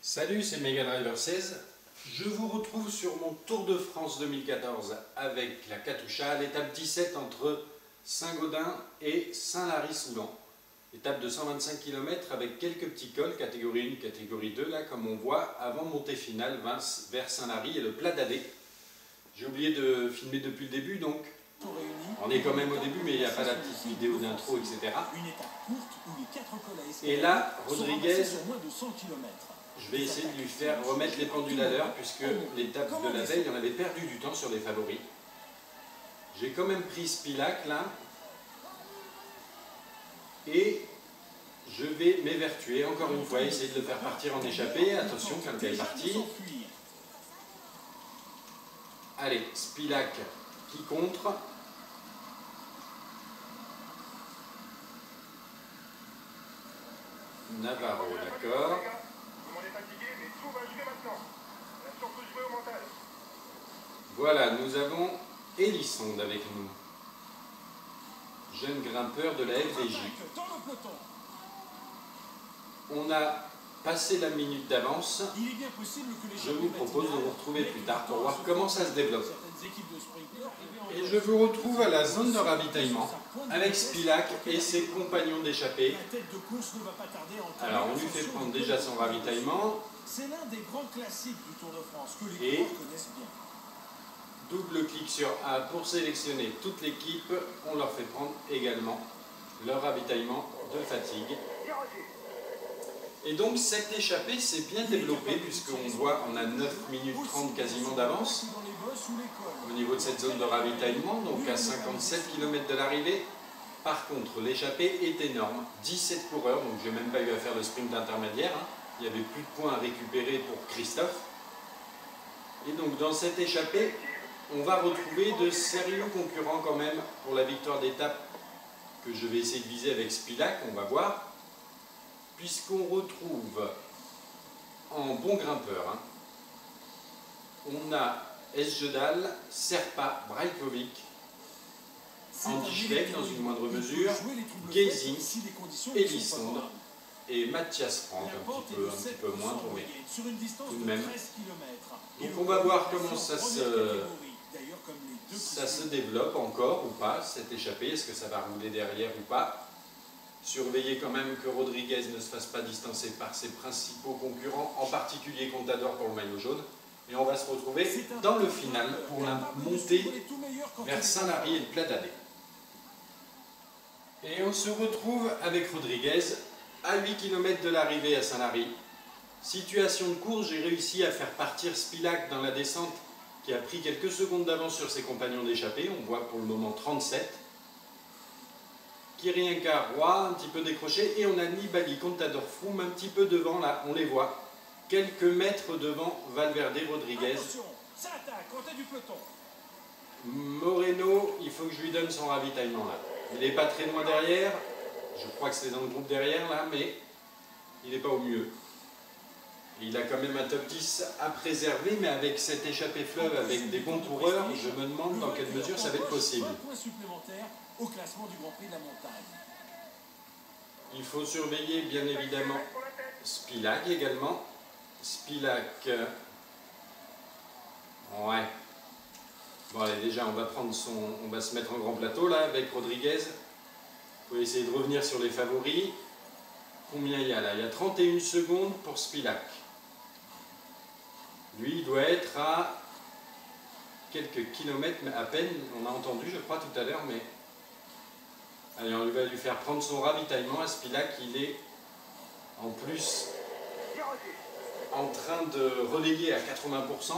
Salut, c'est Megadriver 16. Je vous retrouve sur mon Tour de France 2014 avec la Katusha, l'étape 17 entre Saint-Gaudin et Saint-Lary-Soulan. Étape de 125 km avec quelques petits cols, catégorie 1, catégorie 2, là comme on voit, avant montée finale vers Saint-Lary et le plat d'Adé. J'ai oublié de filmer depuis le début, donc on est quand même au début, mais il n'y a pas la petite vidéo d'intro, etc. Et là, Rodriguez, je vais essayer de lui faire remettre les pendules à l'heure, puisque l'étape de la veille, on avait perdu du temps sur les favoris. J'ai quand même pris Spilac là, et je vais m'évertuer encore une fois, essayer de le faire partir en échappée. Attention, quand il est parti. Allez, Spilac qui contre. Navarro, d'accord. Voilà, nous avons Elissonde avec nous, jeune grimpeur de la FDJ. On a passé la minute d'avance. Je vous propose de vous retrouver plus tard pour voir comment ça se développe. Et je vous retrouve à la zone de ravitaillement avec Spilac et ses compagnons d'échappée. Alors on lui fait prendre déjà son ravitaillement. C'est l'un des grands classiques du Tour de France que les coureurs connaissent bien. Double clic sur A pour sélectionner toute l'équipe. On leur fait prendre également leur ravitaillement de fatigue. Et donc cette échappée s'est bien développée, puisqu'on voit on a 9 minutes 30 quasiment d'avance au niveau de cette zone de ravitaillement, donc à 57 km de l'arrivée. Par contre l'échappée est énorme, 17 coureurs, donc j'ai même pas eu à faire le sprint intermédiaire, hein. Il n'y avait plus de points à récupérer pour Christophe. Et donc dans cette échappée, on va retrouver de sérieux concurrents quand même pour la victoire d'étape que je vais essayer de viser avec Spilac, on va voir. Puisqu'on retrouve en bon grimpeur, hein, on a Esjedal, Serpa, Brajkovic, Andy Schleck dans une moindre mesure, Geesink, Elissonde et Mathias Franck, un petit peu moindre, mais tout de même. Donc on va voir comment ça se développe encore ou pas, cette échappée, est-ce que ça va rouler derrière ou pas. Surveillez quand même que Rodriguez ne se fasse pas distancer par ses principaux concurrents, en particulier Contador pour le maillot jaune. Et on va se retrouver dans le final pour la montée vers Saint-Lary et le plat d'Adé. Et on se retrouve avec Rodriguez à 8 km de l'arrivée à Saint-Lary. Situation de course, j'ai réussi à faire partir Spilac dans la descente qui a pris quelques secondes d'avance sur ses compagnons d'échappée. On voit pour le moment 37. Kirienka, Roy, un petit peu décroché, et on a Nibali, Contador, Froome un petit peu devant, là, on les voit, quelques mètres devant Valverde, Rodriguez. Attention, ça attaque, on a du peloton. Moreno, il faut que je lui donne son ravitaillement, là. Il n'est pas très loin derrière, je crois que c'est dans le groupe derrière, là, mais il n'est pas au mieux. Il a quand même un top 10 à préserver, mais avec cette échappée fleuve, avec des bons coureurs, je me demande dans quelle mesure ça va être possible. Au classement du Grand Prix de la montagne. Il faut surveiller bien évidemment Spilac également. Spilac, ouais. Bon allez, déjà on va se mettre en grand plateau là avec Rodriguez. Il faut essayer de revenir sur les favoris. Combien il y a là? Il y a 31 secondes pour Spilac. Lui il doit être à quelques kilomètres, mais à peine, on a entendu je crois tout à l'heure, mais... Allez, on va lui faire prendre son ravitaillement à Spilac, il est en plus en train de relayer à 80%.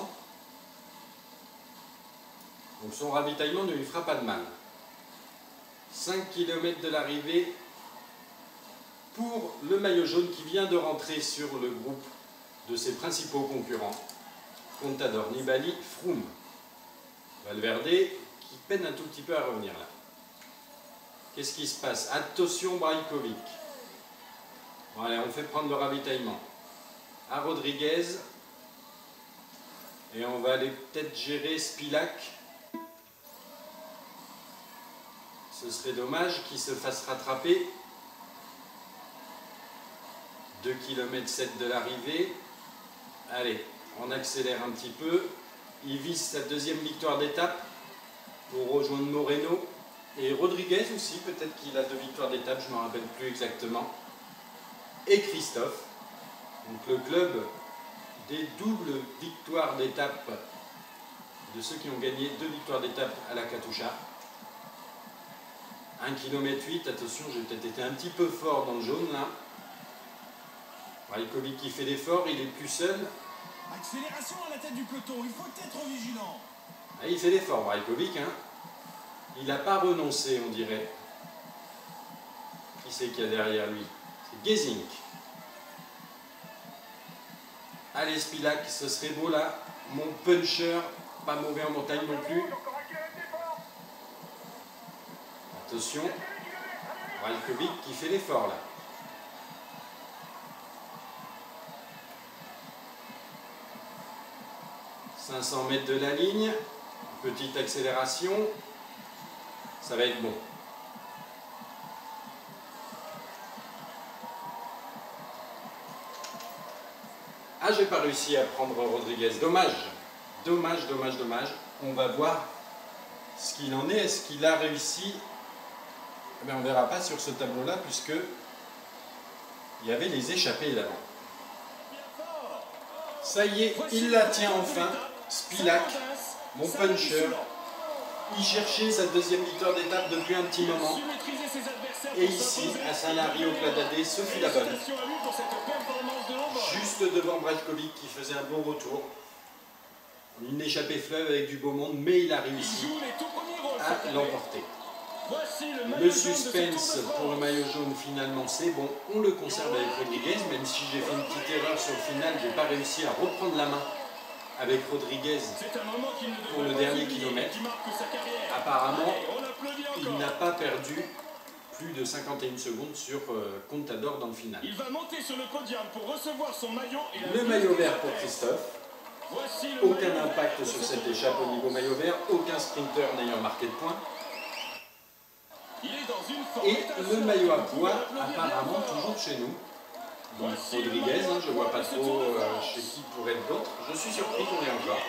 Donc son ravitaillement ne lui fera pas de mal. 5 km de l'arrivée pour le maillot jaune qui vient de rentrer sur le groupe de ses principaux concurrents. Contador, Nibali, Froome. Valverde qui peine un tout petit peu à revenir là. Qu'est-ce qui se passe? Attention Brajkovic. Bon, allez, on fait prendre le ravitaillement à Rodriguez. Et on va aller peut-être gérer Spilac. Ce serait dommage qu'il se fasse rattraper. 2 km 7 de l'arrivée. Allez, on accélère un petit peu. Il vise sa deuxième victoire d'étape pour rejoindre Moreno. Et Rodriguez aussi, peut-être qu'il a 2 victoires d'étape, je ne me rappelle plus exactement. Et Christophe. Donc le club des doubles victoires d'étape, de ceux qui ont gagné 2 victoires d'étape à la Katusha. 1,8 km, attention, j'ai peut-être été un petit peu fort dans le jaune là. Brajkovic qui fait l'effort, il est plus seul. Accélération à la tête du peloton, il faut être vigilant. Ah, il fait l'effort, Brajkovic, hein. Il n'a pas renoncé, on dirait. Qui c'est qu'il y a derrière lui? C'est Gesink. Allez, Spilak, ce serait beau là. Mon puncher, pas mauvais en montagne non plus. Attention, Brajkovic qui fait l'effort là. « 500 mètres de la ligne, petite accélération, ça va être bon. » Ah, j'ai pas réussi à prendre Rodriguez, dommage. Dommage, dommage, dommage. On va voir ce qu'il en est. Est-ce qu'il a réussi? Eh bien, on ne verra pas sur ce tableau-là, puisque il y avait les échappées d'avant. Ça y est, il la tient enfin. Spilak, mon puncher. Il cherchait sa deuxième victoire d'étape depuis un petit moment. Et ici, à Saint-Lary-au-Plat-d'Adé, ce fut la bonne. Juste devant Brajkovic qui faisait un bon retour. Une échappée fleuve avec du beau monde, mais il a réussi à l'emporter. Le suspense pour le maillot jaune, finalement, c'est bon. On le conserve avec Rodriguez, même si j'ai fait une petite erreur sur le final, je n'ai pas réussi à reprendre la main avec Rodriguez pour le dernier kilomètre. Apparemment, il n'a pas perdu plus de 51 secondes sur Contador dans le final. Il va monter sur le podium pour recevoir son maillot. Le maillot vert pour Christophe. Aucun impact sur cette échappe au niveau maillot vert, aucun sprinter n'ayant marqué de points. Et le maillot à pois, apparemment toujours chez nous. Donc Rodriguez, hein, je ne vois pas trop chez qui pourrait être d'autres. Je suis surpris qu'on ait encore.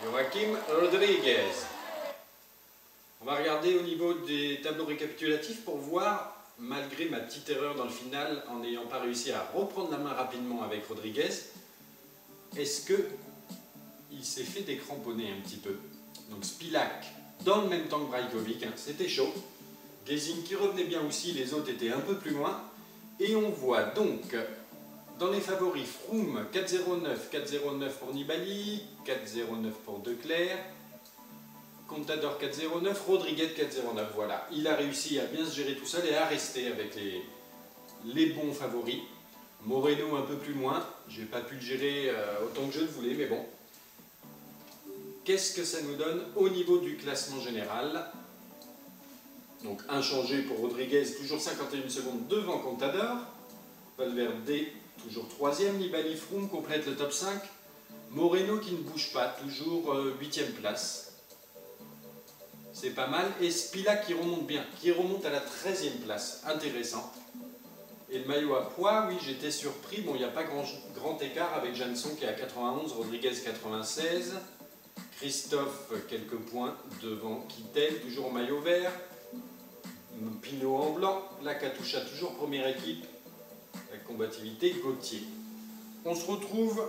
Joaquim Rodriguez. On va regarder au niveau des tableaux récapitulatifs pour voir, malgré ma petite erreur dans le final, en n'ayant pas réussi à reprendre la main rapidement avec Rodriguez, est-ce qu'il s'est fait décramponner un petit peu? Donc Spilak, dans le même temps que Brajkovic, hein, c'était chaud. Gesink qui revenait bien aussi, les autres étaient un peu plus loin. Et on voit donc, dans les favoris, Froome 4,09, 4,09 pour Nibali, 4,09 pour Declercq, Contador 4,09, Rodriguez 4,09, voilà. Il a réussi à bien se gérer tout seul et à rester avec les bons favoris. Moreno un peu plus loin, j'ai pas pu le gérer autant que je le voulais, mais bon. Qu'est-ce que ça nous donne au niveau du classement général? Donc inchangé pour Rodriguez, toujours 51 secondes devant Contador. Valverde, toujours 3e. Nibali, Froome complète le top 5. Moreno qui ne bouge pas, toujours 8e place. C'est pas mal. Et Spilak qui remonte bien, qui remonte à la 13e place. Intéressant. Et le maillot à pois, oui, j'étais surpris. Bon, il n'y a pas grand écart avec Jansson qui est à 91, Rodriguez 96. Christophe, quelques points devant Kittel, toujours au maillot vert. Pinot en blanc, la Katusha toujours première équipe, la combativité Gauthier. On se retrouve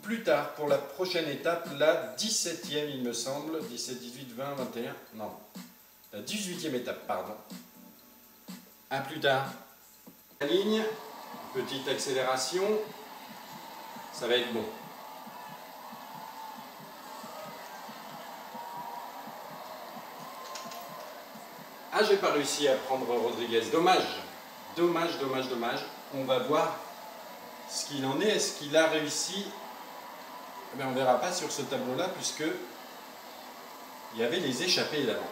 plus tard pour la prochaine étape, la 17e il me semble, 17, 18, 20, 21, non, la 18e étape, pardon. A plus tard. La ligne, petite accélération, ça va être bon. Ah, j'ai pas réussi à prendre Rodriguez. Dommage. Dommage, dommage, dommage. On va voir ce qu'il en est. Est-ce qu'il a réussi? Eh bien, on ne verra pas sur ce tableau-là, puisque il y avait les échappées d'avant.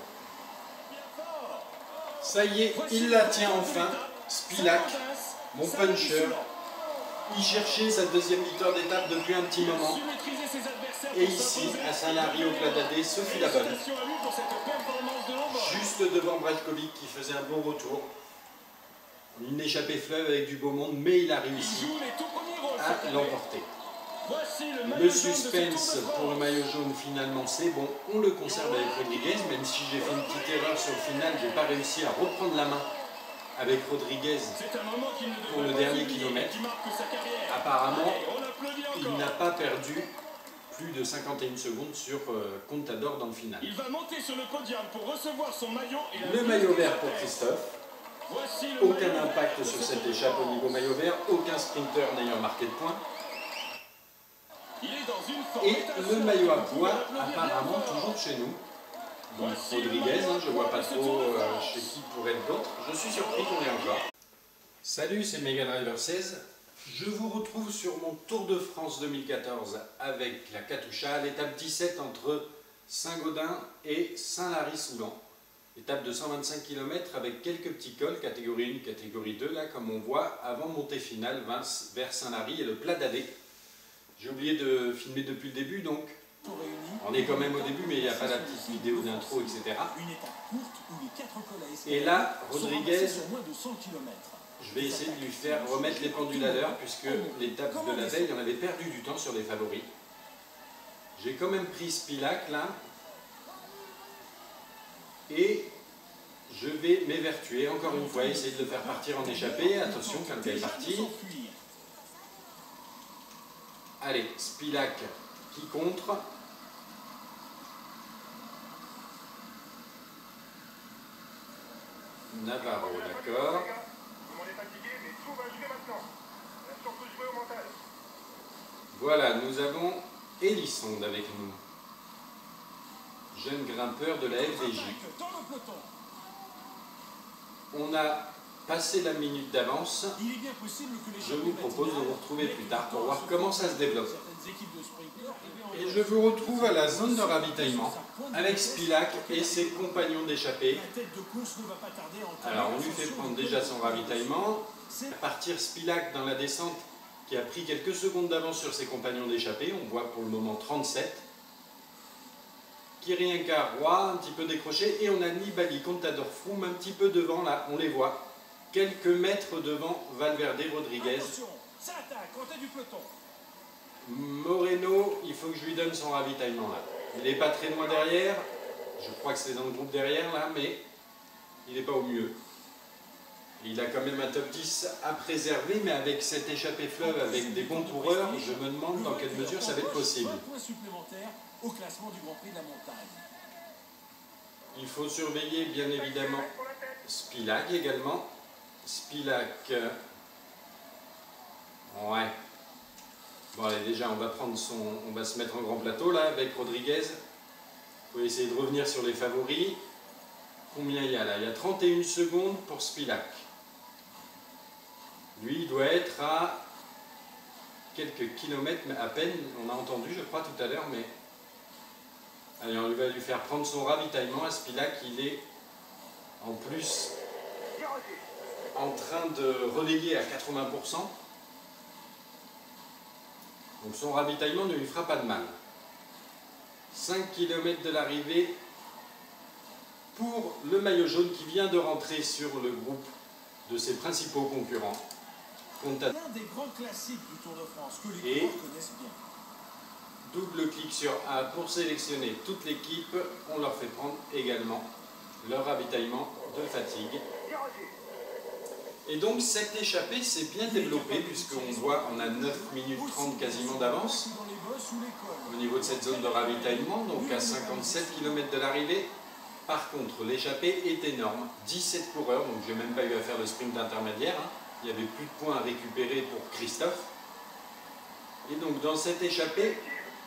Ça y est, il la tient enfin. Spilak, mon puncher. Il cherchait sa deuxième victoire d'étape depuis un petit moment. Et ici, à Saint-Lary-au-Plat-d'Adé, ce fut la bonne. Juste devant Brajkovic qui faisait un bon retour. Une échappée fleuve avec du beau monde, mais il a réussi à l'emporter. Le suspense pour le maillot jaune, finalement, c'est bon. On le conserve avec Rodriguez, même si j'ai fait une petite erreur sur le final, je n'ai pas réussi à reprendre la main avec Rodriguez pour le dernier kilomètre. Apparemment, il n'a pas perdu plus de 51 secondes sur Contador dans le final. Il va monter sur le podium pour recevoir son maillot. Le maillot vert pour Christophe. Aucun impact sur cette échappe au niveau maillot vert, aucun sprinter n'ayant marqué de points. Et le maillot à pois, apparemment toujours chez nous. Donc Rodriguez, je ne vois pas trop chez qui pourrait être d'autres. Je suis surpris qu'on ait encore. Salut, c'est Mega Driver 16. Je vous retrouve sur mon Tour de France 2014 avec la Katusha, l'étape 17 entre Saint-Gaudin et Saint-Lary-Soulan. Étape de 125 km avec quelques petits cols, catégorie 1, catégorie 2, là comme on voit, avant montée finale vers Saint-Lary et le plat d'Adé. J'ai oublié de filmer depuis le début, donc on est quand même au début, mais il n'y a pas la petite vidéo d'intro, etc. Et là, Rodriguez, je vais essayer de lui faire remettre les pendules à l'heure, puisque l'étape de la veille, on avait perdu du temps sur les favoris. J'ai quand même pris Spilac, là, et je vais m'évertuer, encore une fois, essayer de le faire partir en échappée. Attention, quand il est parti. Allez, Spilac qui contre. Navarro, d'accord. Voilà, nous avons Elisonde avec nous. Jeune grimpeur de la FDJ. On a passé la minute d'avance. Je vous propose de vous retrouver plus tard pour voir comment ça se développe. Et je vous retrouve à la zone de ravitaillement avec Spilac et ses compagnons d'échappée. Alors on lui fait prendre déjà son ravitaillement. Partir Spilac dans la descente qui a pris quelques secondes d'avance sur ses compagnons d'échappée. On voit pour le moment 37. Kirienka, Roy, un petit peu décroché. Et on a Nibali, Contador, Froome un petit peu devant là, on les voit. Quelques mètres devant Valverde, Rodriguez. Moreno, il faut que je lui donne son ravitaillement là. Il n'est pas très loin derrière. Je crois que c'est dans le groupe derrière là, mais il n'est pas au mieux. Il a quand même un top 10 à préserver, mais avec cette échappée fleuve, avec des bons coureurs, je me demande dans quelle mesure ça va être possible. Il faut surveiller bien évidemment Spilac également. Spilac, ouais. Bon allez, déjà on va se mettre en grand plateau là avec Rodriguez. Il faut essayer de revenir sur les favoris. Combien il y a là? Il y a 31 secondes pour Spilac. Lui il doit être à quelques kilomètres, mais à peine, on a entendu je crois tout à l'heure, mais allez, on va lui faire prendre son ravitaillement à Spilac. Il est en plus en train de relayer à 80%. Donc son ravitaillement ne lui fera pas de mal. 5 km de l'arrivée pour le maillot jaune qui vient de rentrer sur le groupe de ses principaux concurrents. L'un des grands classiques du Tour de France que les coureurs connaissent bien. Double clic sur A pour sélectionner toute l'équipe. On leur fait prendre également leur ravitaillement de fatigue. Et donc cette échappée s'est bien développée puisqu'on voit on a 9 minutes 30 quasiment d'avance au niveau de cette zone de ravitaillement, donc à 57 km de l'arrivée. Par contre l'échappée est énorme, 17 coureurs, donc je n'ai même pas eu à faire le sprint intermédiaire, hein. Il n'y avait plus de points à récupérer pour Christophe. Et donc dans cette échappée,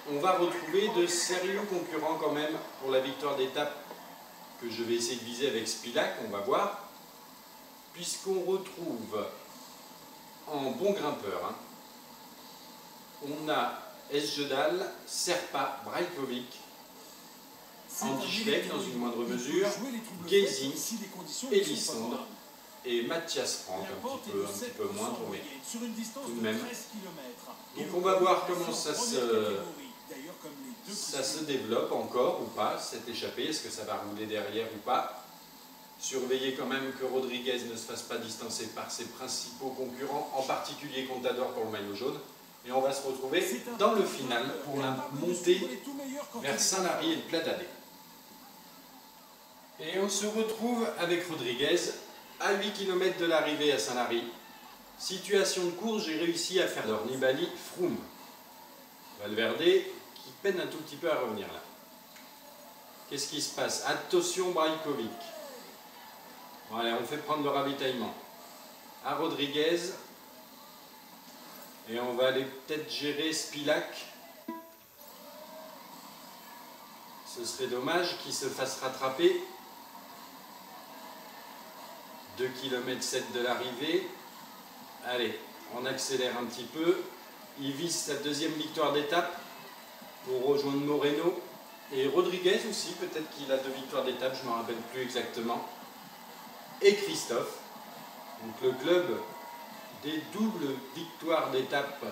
on va retrouver de sérieux concurrents quand même pour la victoire d'étape que je vais essayer de viser avec Spilac, on va voir. Puisqu'on retrouve en bon grimpeur, hein, on a Esjedal, Serpa, Brajkovic, Andy Schleck dans une moindre mesure, Geesink, Elisonde et Mathias Franck, un petit peu moins tourné, tout de même. Donc on va voir comment ça se développe encore ou pas, cette échappée, est-ce que ça va rouler derrière ou pas. Surveillez quand même que Rodriguez ne se fasse pas distancer par ses principaux concurrents, en particulier Contador pour le maillot jaune. Et on va se retrouver dans le final pour la montée vers Saint-Lary et le Pla d'Alais. Et on se retrouve avec Rodriguez à 8 km de l'arrivée à Saint-Lary. Situation de course, j'ai réussi à faire leur Nibali Froome. Valverde qui peine un tout petit peu à revenir là. Qu'est-ce qui se passe? Attention Brajkovic. Voilà, on fait prendre le ravitaillement à Rodriguez. Et on va aller peut-être gérer Spilak. Ce serait dommage qu'il se fasse rattraper. 2 km 7 de l'arrivée. Allez, on accélère un petit peu. Il vise sa deuxième victoire d'étape pour rejoindre Moreno. Et Rodriguez aussi, peut-être qu'il a 2 victoires d'étape, je ne me rappelle plus exactement. Et Christophe. Donc le club des doubles victoires d'étape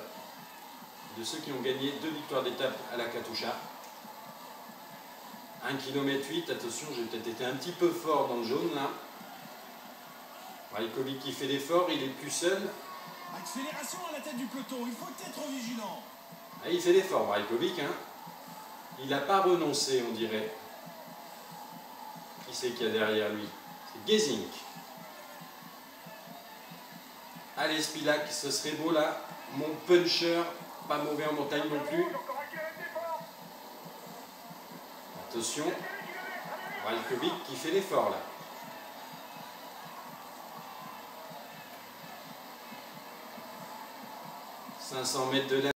de ceux qui ont gagné 2 victoires d'étape à la Katusha. 1 km 8, attention, j'ai peut-être été un petit peu fort dans le jaune là. Brajkovic qui fait l'effort, il est plus seul. Accélération à la tête du peloton, il faut être vigilant. Ah, il fait l'effort Brajkovic, hein. Il n'a pas renoncé, on dirait. Qui c'est qu'il y a derrière lui? C'est Gesink. Allez Spilak, ce serait beau là. Mon puncher, pas mauvais en montagne non plus. Attention. Brajkovic qui fait l'effort là. 500 mètres de la